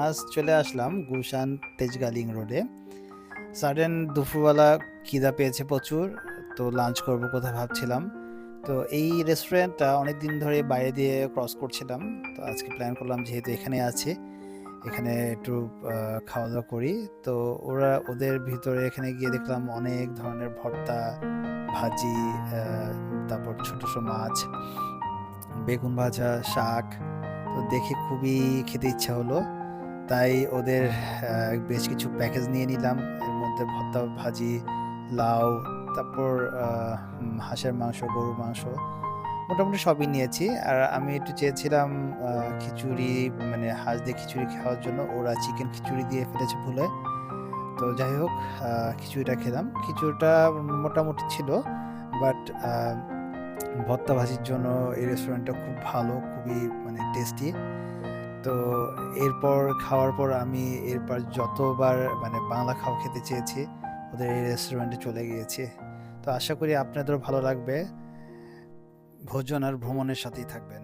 আজ চলে আসলাম গুলশান তেজগাঁ লিংক রোডে। সাডেন দুপুরবেলা খিদা পেয়েছে প্রচুর, তো লাঞ্চ করব কোথায় ভাবছিলাম। তো এই রেস্টুরেন্টটা অনেক দিন ধরে বাইরে দিয়ে ক্রস করছিলাম, তো আজকে প্ল্যান করলাম যেহেতু এখানে আছে, এখানে একটু খাওয়া দাওয়া করি। তো ওদের ভিতরে এখানে গিয়ে দেখলাম অনেক ধরনের ভর্তা, ভাজি, তারপর ছোট ছোট মাছ, বেগুন ভাজা, শাক। তো দেখে খুবই খেতে ইচ্ছা হলো, তাই ওদের বেশ কিছু প্যাকেজ নিয়ে নিলাম। এর মধ্যে ভর্তা, ভাজি, লাউ, তারপর হাঁসের মাংস, গরুর মাংস, মোটামুটি সবই নিয়েছি। আর আমি একটু চেয়েছিলাম খিচুড়ি, মানে হাঁস দিয়ে খিচুড়ি খাওয়ার জন্য, ওরা চিকেন খিচুড়ি দিয়ে ফেলেছে ভুলে। তো যাই হোক, খিচুড়িটা খেলাম। খিচুড়িটা মোটামুটি ছিল, বাট ভর্তা ভাজির জন্য এই রেস্টুরেন্টটা খুব ভালো, খুবই মানে টেস্টি। তো এরপর খাওয়ার পর আমি এরপর যতবার মানে বাংলা খাওয়া খেতে চেয়েছি, ওদের এই রেস্টুরেন্টে চলে গিয়েছি। তো আশা করি আপনাদেরও ভালো লাগবে। ভোজন আর ভ্রমণের সাথেই থাকবেন।